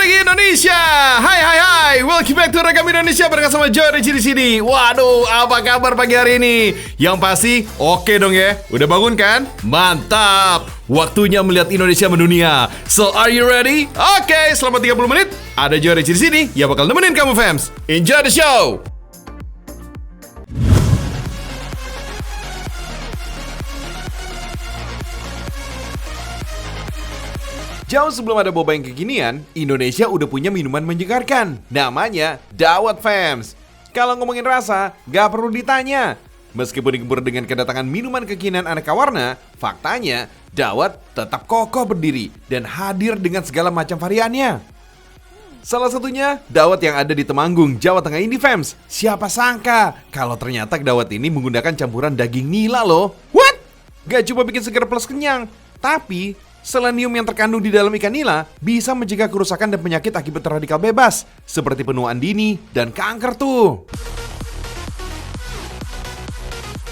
Rekam Indonesia. Hai. Welcome back to Rekam Indonesia bersama Joy Ricci di sini. Waduh, apa kabar pagi hari ini? Yang pasti oke dong ya. Udah bangun kan? Mantap. Waktunya melihat Indonesia mendunia. So are you ready? Oke, selama 30 menit ada Joy Ricci di sini yang bakal nemenin kamu fams. Enjoy the show. Jauh sebelum ada boba yang kekinian, Indonesia udah punya minuman menyegarkan. Namanya Dawet Fams. Kalau ngomongin rasa, gak perlu ditanya. Meskipun digempur dengan kedatangan minuman kekinian aneka warna, faktanya Dawet tetap kokoh berdiri dan hadir dengan segala macam variannya. Salah satunya Dawet yang ada di Temanggung, Jawa Tengah ini Fams. Siapa sangka kalau ternyata Dawet ini menggunakan campuran daging nila loh. What? Gak cuma bikin segar plus kenyang, tapi selenium yang terkandung di dalam ikan nila bisa mencegah kerusakan dan penyakit akibat radikal bebas, seperti penuaan dini dan kanker tuh.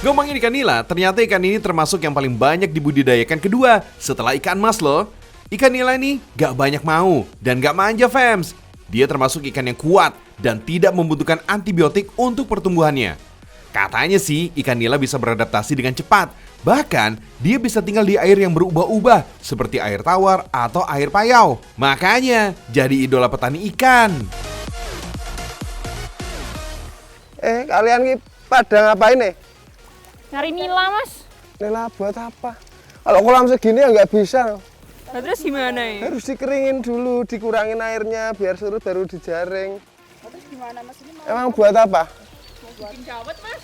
Ngomongin ikan nila, ternyata ikan ini termasuk yang paling banyak dibudidayakan kedua setelah ikan mas loh. Ikan nila ini gak banyak mau dan gak manja fams. Dia termasuk ikan yang kuat dan tidak membutuhkan antibiotik untuk pertumbuhannya. Katanya sih ikan nila bisa beradaptasi dengan cepat. Bahkan dia bisa tinggal di air yang berubah-ubah seperti air tawar atau air payau. Makanya jadi idola petani ikan. Kalian ini pada ngapain nih? Nyari nila mas. Nila buat apa? Kalau kolam segini ya nggak bisa. Nah, terus gimana ya? Harus dikeringin dulu, dikurangin airnya biar surut baru dijaring. Terus gimana mas ini? Emang buat apa? Mau bikin dawet mas?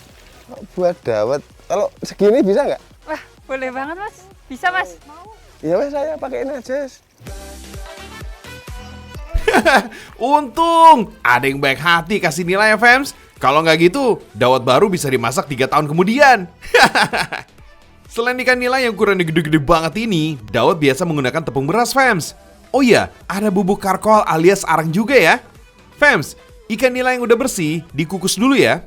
Buat dawet. Kalau segini bisa nggak? Wah boleh banget mas. Bisa mas? Mau. Ya wes saya pakai ini aja. Untung ada yang baik hati kasih nilai ya fams. Kalau nggak gitu, dawet baru bisa dimasak 3 tahun kemudian. Selain ikan nila yang ukurannya gede-gede banget ini, dawet biasa menggunakan tepung beras fams. Oh iya, ada bubuk karkol alias arang juga ya. Fams, ikan nila yang udah bersih dikukus dulu ya.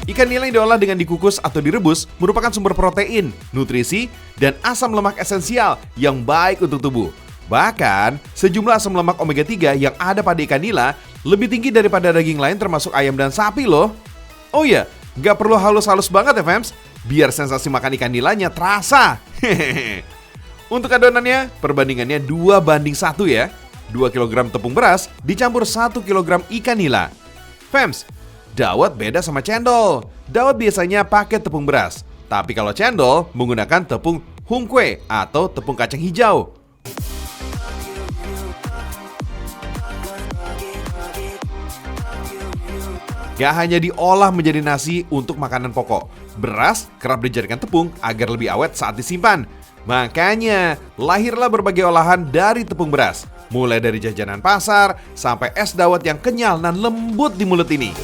Ikan nila yang diolah dengan dikukus atau direbus merupakan sumber protein, nutrisi, dan asam lemak esensial yang baik untuk tubuh. Bahkan, sejumlah asam lemak omega 3 yang ada pada ikan nila lebih tinggi daripada daging lain termasuk ayam dan sapi loh. Oh iya, nggak perlu halus-halus banget ya fams, biar sensasi makan ikan nilanya terasa. Untuk adonannya, perbandingannya 2:1 ya. 2 kg tepung beras dicampur 1 kg ikan nila. Fams, dawet beda sama cendol. Dawet biasanya pakai tepung beras. Tapi kalau cendol menggunakan tepung hungkwe atau tepung kacang hijau. Gak hanya diolah menjadi nasi untuk makanan pokok. Beras kerap dijadikan tepung agar lebih awet saat disimpan. Makanya lahirlah berbagai olahan dari tepung beras. Mulai dari jajanan pasar sampai es dawet yang kenyal dan lembut di mulut ini.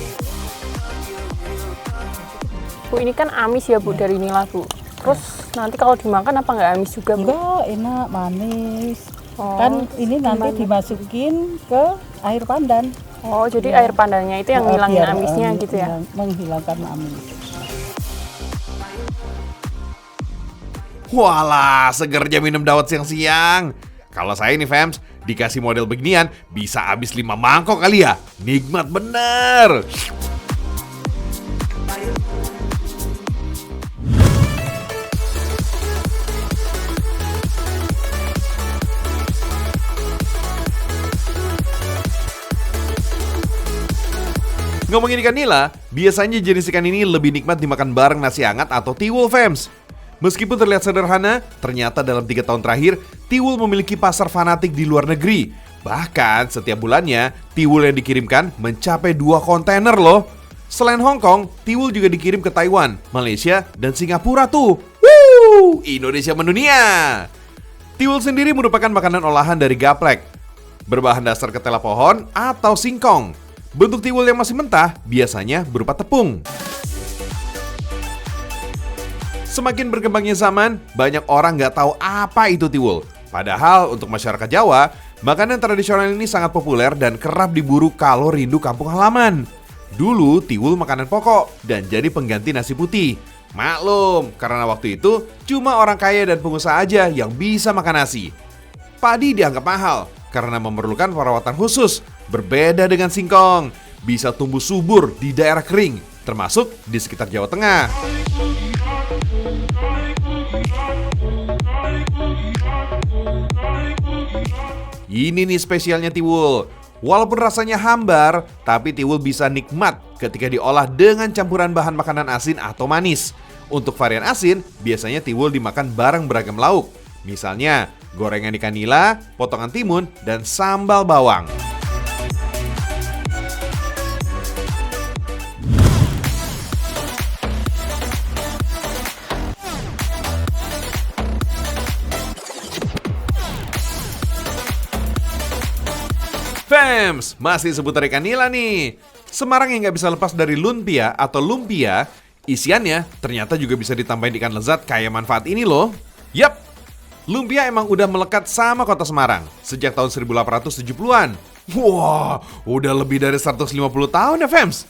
Bu ini kan amis ya bu dari nila bu. Terus nanti kalau dimakan apa nggak amis juga bu? Enggak, enak, manis. Oh, Kan ini nanti gimana? dimasukin ke air pandan. Oh jadi Ya. air pandannya itu yang ngilangin Biar, amisnya gitu ya? menghilangkan amis. Walah, segernya minum dawet siang-siang. Kalau saya nih fams, dikasih model beginian bisa habis 5 mangkok kali ya. Nikmat bener. Ngomongin ikan nila, biasanya jenis ikan ini lebih nikmat dimakan bareng nasi hangat atau tiwul fams. Meskipun terlihat sederhana, ternyata dalam 3 tahun terakhir, tiwul memiliki pasar fanatik di luar negeri. Bahkan setiap bulannya, tiwul yang dikirimkan mencapai 2 kontainer loh. Selain Hong Kong, tiwul juga dikirim ke Taiwan, Malaysia, dan Singapura tuh. Woo! Indonesia mendunia! Tiwul sendiri merupakan makanan olahan dari gaplek, berbahan dasar ketela pohon atau singkong. Bentuk tiwul yang masih mentah biasanya berupa tepung. Semakin berkembangnya zaman, banyak orang nggak tahu apa itu tiwul. Padahal untuk masyarakat Jawa, makanan tradisional ini sangat populer dan kerap diburu kalau rindu kampung halaman. Dulu tiwul makanan pokok dan jadi pengganti nasi putih. Maklum, karena waktu itu cuma orang kaya dan pengusaha aja yang bisa makan nasi. Padi dianggap mahal karena memerlukan perawatan khusus. Berbeda dengan singkong, bisa tumbuh subur di daerah kering, termasuk di sekitar Jawa Tengah. Ini nih spesialnya tiwul. Walaupun rasanya hambar, tapi tiwul bisa nikmat ketika diolah dengan campuran bahan makanan asin atau manis. Untuk varian asin, biasanya tiwul dimakan bareng beragam lauk. Misalnya, gorengan ikan nila, potongan timun, dan sambal bawang. Fems, masih seputar ikan nila nih. Semarang yang nggak bisa lepas dari lumpia atau lumpia, isiannya ternyata juga bisa ditambahin ikan lezat kayak manfaat ini loh. Yap, lumpia emang udah melekat sama kota Semarang sejak tahun 1870-an. Wah, udah lebih dari 150 tahun ya Fems.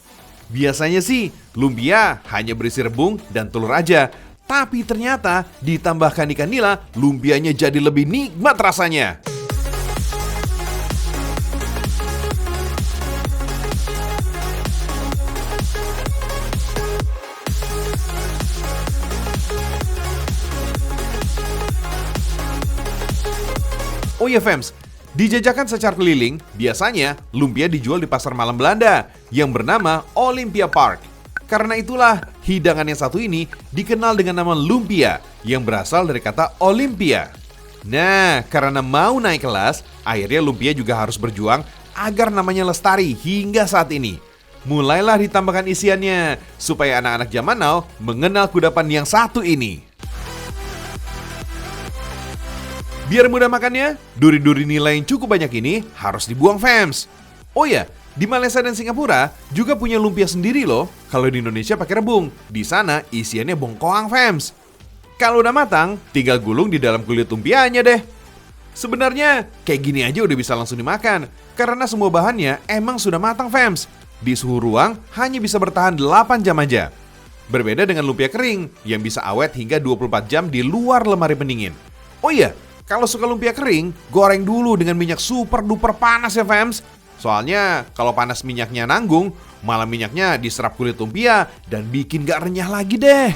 Biasanya sih, lumpia hanya berisi rebung dan telur aja. Tapi ternyata ditambahkan ikan nila, lumpianya jadi lebih nikmat rasanya. Oh ya Fems, dijajakan secara keliling, biasanya lumpia dijual di pasar malam Belanda yang bernama Olympia Park. Karena itulah, hidangan yang satu ini dikenal dengan nama lumpia yang berasal dari kata Olympia. Nah, karena mau naik kelas, akhirnya lumpia juga harus berjuang agar namanya lestari hingga saat ini. Mulailah ditambahkan isiannya, supaya anak-anak zaman now mengenal kudapan yang satu ini. Biar mudah makannya, duri-duri nila yang cukup banyak ini harus dibuang Fems. Oh ya, di Malaysia dan Singapura juga punya lumpia sendiri loh. Kalau di Indonesia pakai rebung, di sana isiannya bongkoang Fems. Kalau udah matang, tinggal gulung di dalam kulit lumpianya deh. Sebenarnya kayak gini aja udah bisa langsung dimakan, karena semua bahannya emang sudah matang Fems. Di suhu ruang hanya bisa bertahan 8 jam aja. Berbeda dengan lumpia kering yang bisa awet hingga 24 jam di luar lemari pendingin. Oh iya, kalau suka lumpia kering, goreng dulu dengan minyak super duper panas ya Fems. Soalnya kalau panas minyaknya nanggung, malah minyaknya diserap kulit lumpia dan bikin gak renyah lagi deh.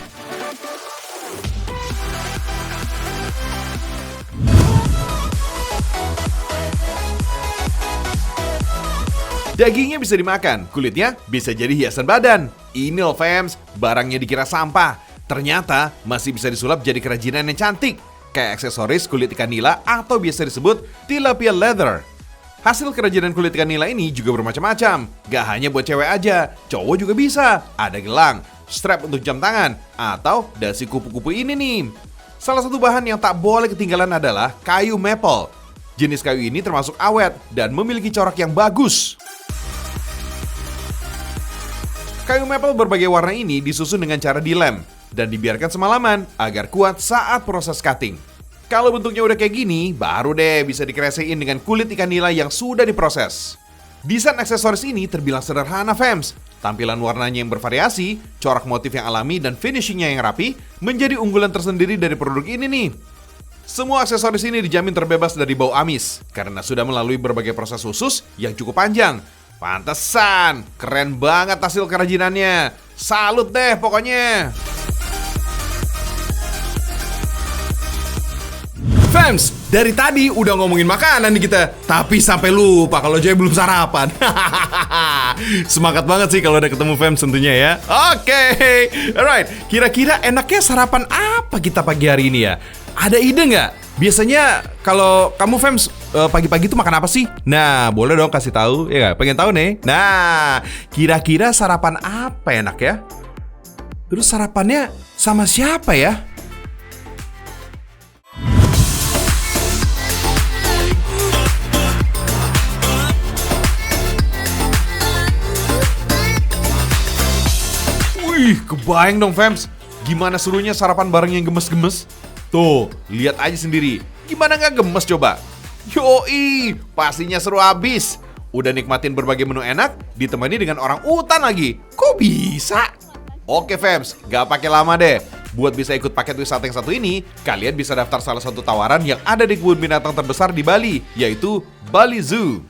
Dagingnya bisa dimakan, kulitnya bisa jadi hiasan badan. Ini loh Fems, barangnya dikira sampah, ternyata masih bisa disulap jadi kerajinan yang cantik. Kayak aksesoris kulit ikan nila atau biasa disebut tilapia leather. Hasil kerajinan kulit ikan nila ini juga bermacam-macam. Gak hanya buat cewek aja, cowok juga bisa. Ada gelang, strap untuk jam tangan, atau dasi kupu-kupu ini nih. Salah satu bahan yang tak boleh ketinggalan adalah kayu maple. Jenis kayu ini termasuk awet dan memiliki corak yang bagus. Kayu maple berbagai warna ini disusun dengan cara dilem dan dibiarkan semalaman agar kuat saat proses cutting. Kalau bentuknya udah kayak gini, baru deh bisa dikresein dengan kulit ikan nila yang sudah diproses. Desain aksesoris ini terbilang sederhana Fems. Tampilan warnanya yang bervariasi, corak motif yang alami, dan finishingnya yang rapi menjadi unggulan tersendiri dari produk ini nih. Semua aksesoris ini dijamin terbebas dari bau amis karena sudah melalui berbagai proses khusus yang cukup panjang. Pantesan, keren banget hasil kerajinannya. Salut deh pokoknya. Fems, dari tadi udah ngomongin makanan nih kita, tapi sampai lupa kalau Joy belum sarapan. Semangat banget sih kalau udah ketemu Fems tentunya ya. Oke, alright. Kira-kira enaknya sarapan apa kita pagi hari ini ya? Ada ide nggak? Biasanya kalau kamu Fems pagi-pagi tuh makan apa sih? Nah, boleh dong kasih tahu ya nggak? Pengen tahu nih. Nah, kira-kira sarapan apa enak ya? Terus sarapannya sama siapa ya? Wih, kebayang dong Fems. Gimana serunya sarapan bareng yang gemes-gemes? Tuh, lihat aja sendiri. Gimana nggak gemes coba? Yoi, pastinya seru abis. Udah nikmatin berbagai menu enak, ditemani dengan orang utan lagi. Kok bisa? Oke Fems, gak pakai lama deh. Buat bisa ikut paket wisata yang satu ini, kalian bisa daftar salah satu tawaran yang ada di kebun binatang terbesar di Bali, yaitu Bali Zoo.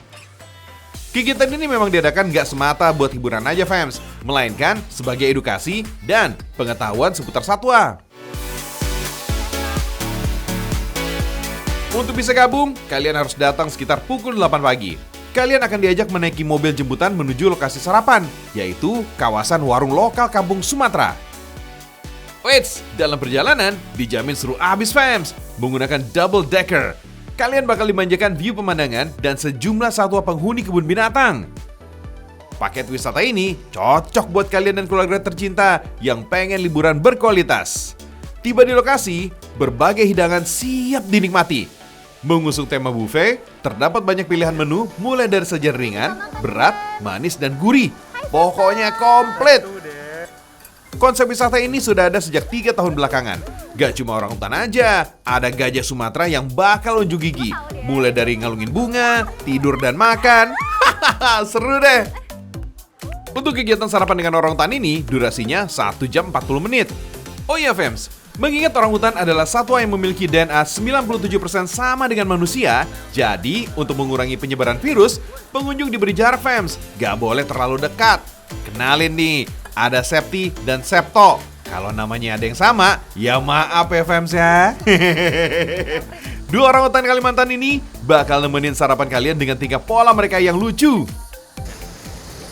Kegiatan ini memang diadakan nggak semata buat hiburan aja fams, melainkan sebagai edukasi dan pengetahuan seputar satwa. Untuk bisa gabung, kalian harus datang sekitar pukul 8 pagi. Kalian akan diajak menaiki mobil jemputan menuju lokasi sarapan, yaitu kawasan warung lokal Kampung Sumatera. Wait, dalam perjalanan dijamin seru abis fams, menggunakan double decker. Kalian bakal dimanjakan view pemandangan dan sejumlah satwa penghuni kebun binatang. Paket wisata ini cocok buat kalian dan keluarga tercinta yang pengen liburan berkualitas. Tiba di lokasi, berbagai hidangan siap dinikmati. Mengusung tema buffet, terdapat banyak pilihan menu mulai dari sajian ringan, berat, manis, dan gurih. Pokoknya komplit. Konsep wisata ini sudah ada sejak 3 tahun belakangan. Gak cuma orang hutan aja, ada gajah Sumatera yang bakal unjuk gigi. Mulai dari ngalungin bunga, tidur dan makan. Hahaha, seru deh. Untuk kegiatan sarapan dengan orang hutan ini, durasinya 1 jam 40 menit. Oh iya fams, mengingat orang hutan adalah satwa yang memiliki DNA 97% sama dengan manusia, jadi untuk mengurangi penyebaran virus, pengunjung diberi jarak fams, gak boleh terlalu dekat. Kenalin nih, ada Septi dan Septo. Kalau namanya ada yang sama, ya maaf ya fams ya. Dua orang hutan Kalimantan ini bakal nemenin sarapan kalian dengan tingkah pola mereka yang lucu.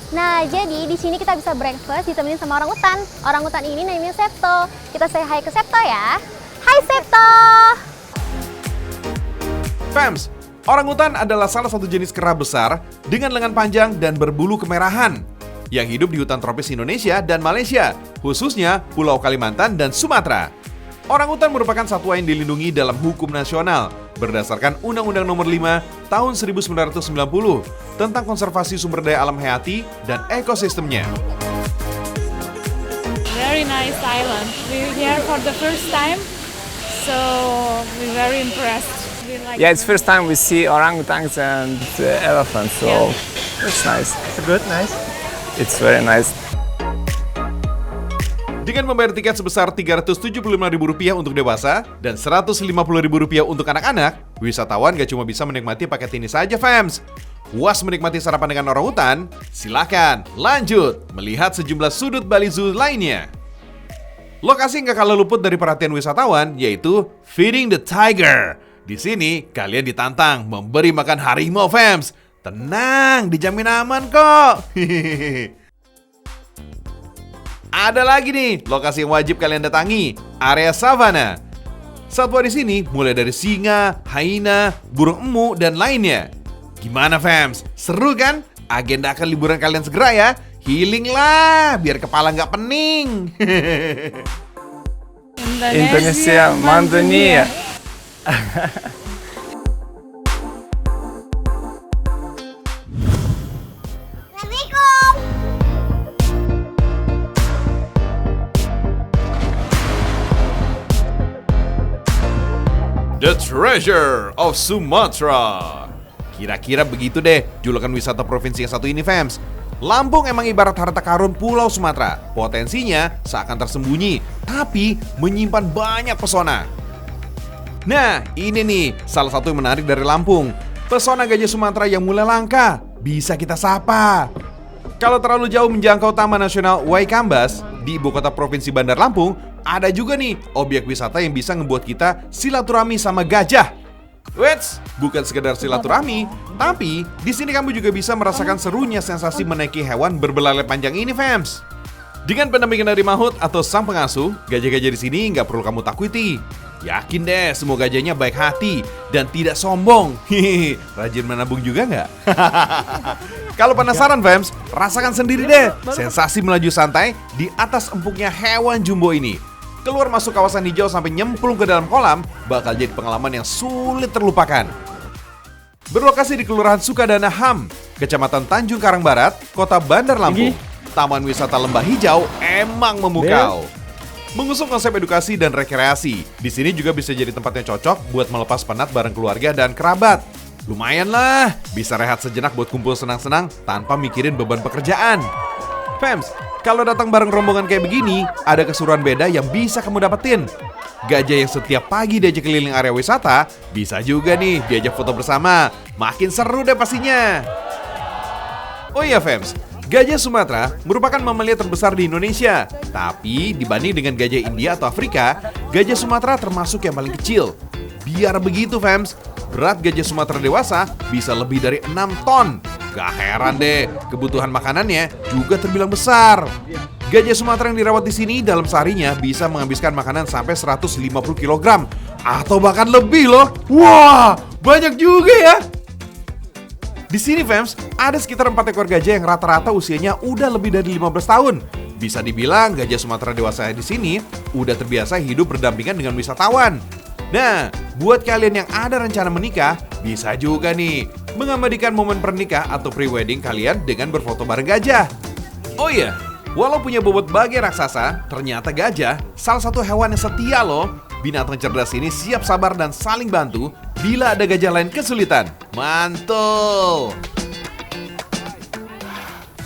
Nah, jadi di sini kita bisa breakfast ditemenin sama orang hutan. Orang hutan ini namanya Septo. Kita say hi ke Septo ya. Hai Septo. Fams, orang hutan adalah salah satu jenis kera besar dengan lengan panjang dan berbulu kemerahan yang hidup di hutan tropis Indonesia dan Malaysia, khususnya Pulau Kalimantan dan Sumatera. Orang hutan merupakan satwa yang dilindungi dalam hukum nasional berdasarkan Undang-Undang Nomor 5 Tahun 1990 tentang konservasi sumber daya alam hayati dan ekosistemnya. Very nice island. We're here for the first time, so we're very impressed. Yeah, it's first time we see orangutans and elephants, so it's nice. It's good, nice. It's very nice. Dengan membayar tiket sebesar Rp375.000 untuk dewasa dan Rp150.000 untuk anak-anak, wisatawan gak cuma bisa menikmati paket ini saja fams. Puas menikmati sarapan dengan orang hutan, silakan lanjut melihat sejumlah sudut Bali Zoo lainnya. Lokasi yang gak kalah luput dari perhatian wisatawan yaitu Feeding the Tiger. Di sini kalian ditantang memberi makan harimau fams. Tenang, dijamin aman kok. Ada lagi nih lokasi yang wajib kalian datangi, area savana. Satwa di sini mulai dari singa, hyena, burung emu dan lainnya. Gimana fams? Seru kan? Agenda akan liburan kalian segera ya. Healing lah, biar kepala nggak pening. Indonesia, Mandunia. The Treasure of Sumatra. Kira-kira begitu deh julukan wisata provinsi yang satu ini fams. Lampung emang ibarat harta karun Pulau Sumatera. Potensinya seakan tersembunyi, tapi menyimpan banyak pesona. Nah, ini nih salah satu yang menarik dari Lampung. Pesona gajah Sumatera yang mulai langka, bisa kita sapa. Kalau terlalu jauh menjangkau Taman Nasional Waikambas di ibu kota provinsi Bandar Lampung, ada juga nih objek wisata yang bisa ngebuat kita silaturahmi sama gajah. Wets, bukan sekedar silaturahmi, tapi di sini kamu juga bisa merasakan serunya sensasi menaiki hewan berbelalai panjang ini, fams. Dengan pendampingan dari Mahut atau sang pengasuh, gajah-gajah di sini nggak perlu kamu takuti. Yakin deh, semua gajahnya baik hati dan tidak sombong. Hihihi, rajin menabung juga nggak? Kalau penasaran, fams, rasakan sendiri deh sensasi melaju santai di atas empuknya hewan jumbo ini. Keluar masuk kawasan hijau sampai nyemplung ke dalam kolam bakal jadi pengalaman yang sulit terlupakan. Berlokasi di Kelurahan Sukadana Ham, Kecamatan Tanjung Karang Barat, Kota Bandar Lampung, Taman Wisata Lembah Hijau emang memukau. Mengusung konsep edukasi dan rekreasi, di sini juga bisa jadi tempat yang cocok buat melepas penat bareng keluarga dan kerabat. Lumayan lah, bisa rehat sejenak buat kumpul senang-senang tanpa mikirin beban pekerjaan. Fams, Kalau datang bareng rombongan kayak begini, ada keseruan beda yang bisa kamu dapetin. Gajah yang setiap pagi diajak keliling area wisata, bisa juga nih diajak foto bersama. Makin seru deh pastinya. Oh iya fams, gajah Sumatera merupakan mamalia terbesar di Indonesia. Tapi dibanding dengan gajah India atau Afrika, gajah Sumatera termasuk yang paling kecil. Biar begitu fams, berat gajah Sumatera dewasa bisa lebih dari 6 ton. Gak heran deh, kebutuhan makanannya juga terbilang besar. Gajah Sumatera yang dirawat di sini dalam seharinya bisa menghabiskan makanan sampai 150 kg atau bahkan lebih loh. Wah, banyak juga ya. Di sini fams, ada sekitar 4 ekor gajah yang rata-rata usianya udah lebih dari 15 tahun. Bisa dibilang gajah Sumatera dewasa di sini udah terbiasa hidup berdampingan dengan wisatawan. Nah, buat kalian yang ada rencana menikah, bisa juga nih mengabadikan momen pernikah atau pre-wedding kalian dengan berfoto bareng gajah. Oh iya, walau punya bobot bagai raksasa, ternyata gajah salah satu hewan yang setia loh. Binatang cerdas ini siap sabar dan saling bantu bila ada gajah lain kesulitan. Mantul!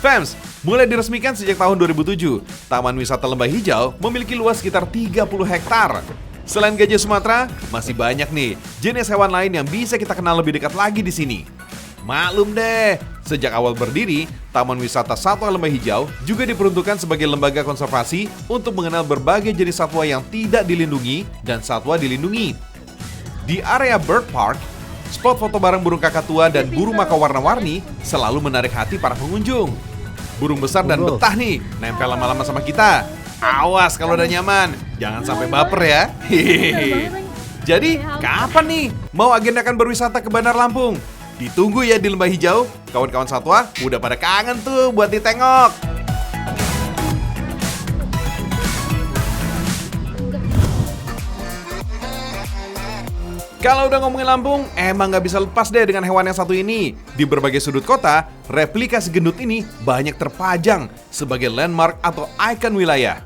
Fams, mulai diresmikan sejak tahun 2007, Taman Wisata Lembah Hijau memiliki luas sekitar 30 hektar. Selain gajah Sumatera, masih banyak nih jenis hewan lain yang bisa kita kenal lebih dekat lagi di sini. Maklum deh, sejak awal berdiri, Taman Wisata Satwa Lembah Hijau juga diperuntukkan sebagai lembaga konservasi untuk mengenal berbagai jenis satwa yang tidak dilindungi dan satwa dilindungi. Di area Bird Park, spot foto bareng burung kakatua dan burung maka warna-warni selalu menarik hati para pengunjung. Burung besar dan betah nih, nempel lama-lama sama kita. Awas kalau udah nyaman, jangan sampai baper ya. Hehehe. Jadi, kapan nih mau agendakan berwisata ke Bandar Lampung? Ditunggu ya di Lembah Hijau. Kawan-kawan satwa udah pada kangen tuh buat ditengok. Kalau udah ngomongin Lampung, emang nggak bisa lepas deh dengan hewan yang satu ini. Di berbagai sudut kota, replika si gendut ini banyak terpajang sebagai landmark atau ikon wilayah.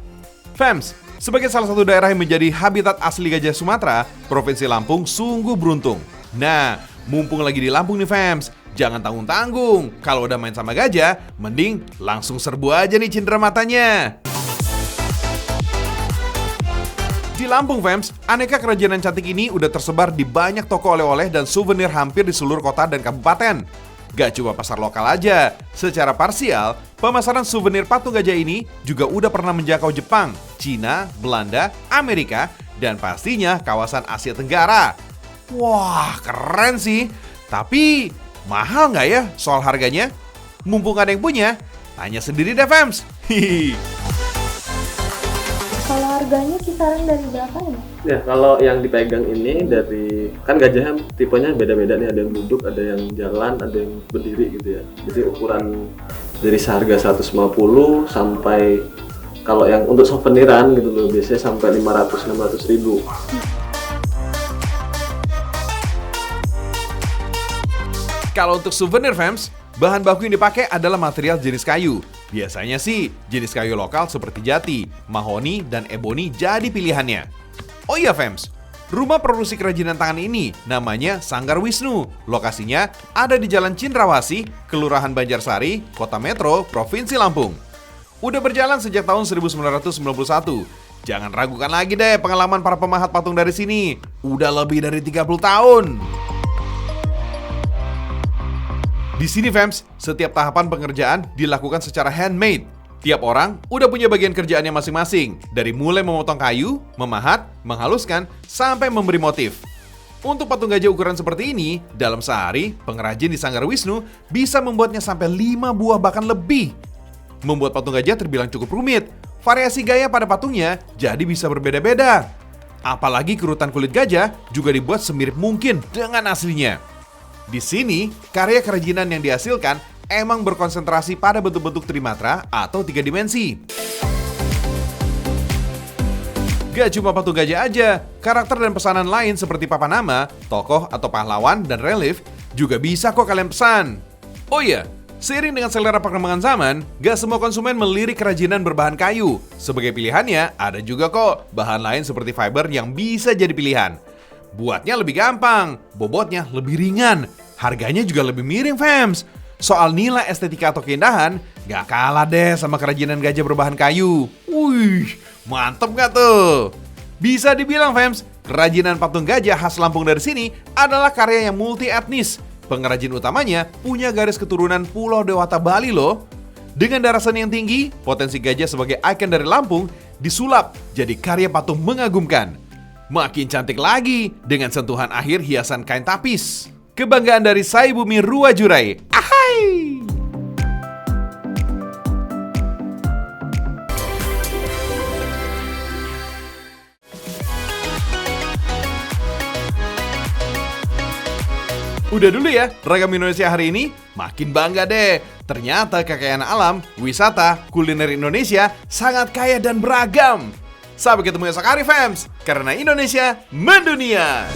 Fams, sebagai salah satu daerah yang menjadi habitat asli gajah Sumatera, Provinsi Lampung sungguh beruntung. Nah, mumpung lagi di Lampung nih fams, jangan tanggung-tanggung. Kalau udah main sama gajah, mending langsung serbu aja nih cindera matanya. Di Lampung fams, aneka kerajinan cantik ini udah tersebar di banyak toko oleh-oleh dan souvenir hampir di seluruh kota dan kabupaten. Gak cuma pasar lokal aja, secara parsial, pemasaran souvenir patung gajah ini juga udah pernah menjangkau Jepang, Cina, Belanda, Amerika, dan pastinya kawasan Asia Tenggara. Wah, keren sih. Tapi, mahal nggak ya soal harganya? Mumpung ada yang punya, tanya sendiri deh fams. Hihi. Kalau harganya kisaran dari berapa ya? Ya, kalau yang dipegang ini dari, kan gajahnya tipenya beda-beda nih, ada yang duduk, ada yang jalan, ada yang berdiri gitu ya. Jadi ukuran dari seharga 150 sampai, kalau yang untuk souveniran gitu loh, biasanya sampai 500-600 ribu. Kalau untuk souvenir fams, bahan baku yang dipakai adalah material jenis kayu. Biasanya sih jenis kayu lokal seperti jati, mahoni, dan eboni jadi pilihannya. Oh iya fams, rumah produksi kerajinan tangan ini namanya Sanggar Wisnu. Lokasinya ada di Jalan Cindrawasih, Kelurahan Banjarsari, Kota Metro, Provinsi Lampung. Udah berjalan sejak tahun 1991. Jangan ragukan lagi deh pengalaman para pemahat patung dari sini. Udah lebih dari 30 tahun. Di sini fams, setiap tahapan pengerjaan dilakukan secara handmade. Tiap orang udah punya bagian kerjaannya masing-masing, dari mulai memotong kayu, memahat, menghaluskan, sampai memberi motif. Untuk patung gajah ukuran seperti ini, dalam sehari, pengrajin di Sanggar Wisnu bisa membuatnya sampai 5 buah bahkan lebih. Membuat patung gajah terbilang cukup rumit. Variasi gaya pada patungnya jadi bisa berbeda-beda. Apalagi kerutan kulit gajah juga dibuat semirip mungkin dengan aslinya. Di sini, karya kerajinan yang dihasilkan emang berkonsentrasi pada bentuk-bentuk trimatra atau 3 dimensi. Gak cuma patung gajah aja, karakter dan pesanan lain seperti papan nama, tokoh atau pahlawan, dan relief juga bisa kok kalian pesan. Oh iya, seiring dengan selera perkembangan zaman, gak semua konsumen melirik kerajinan berbahan kayu. Sebagai pilihannya, ada juga kok bahan lain seperti fiber yang bisa jadi pilihan. Buatnya lebih gampang, bobotnya lebih ringan, harganya juga lebih miring fams. Soal nilai estetika atau keindahan, Gak kalah deh sama kerajinan gajah berbahan kayu. Wih, mantep gak tuh? Bisa dibilang fams, kerajinan patung gajah khas Lampung dari sini adalah karya yang multi etnis. Pengrajin utamanya punya garis keturunan Pulau Dewata Bali loh. Dengan darah seni yang tinggi, potensi gajah sebagai ikon dari Lampung disulap jadi karya patung mengagumkan. Makin cantik lagi dengan sentuhan akhir hiasan kain tapis. Kebanggaan dari Sai Bumi Ruwajurai. Ahai! Udah dulu ya, Ragam Indonesia hari ini. Makin bangga deh. Ternyata kekayaan alam, wisata, kuliner Indonesia sangat kaya dan beragam. Sampai ketemu esok hari, fams. Karena Indonesia mendunia.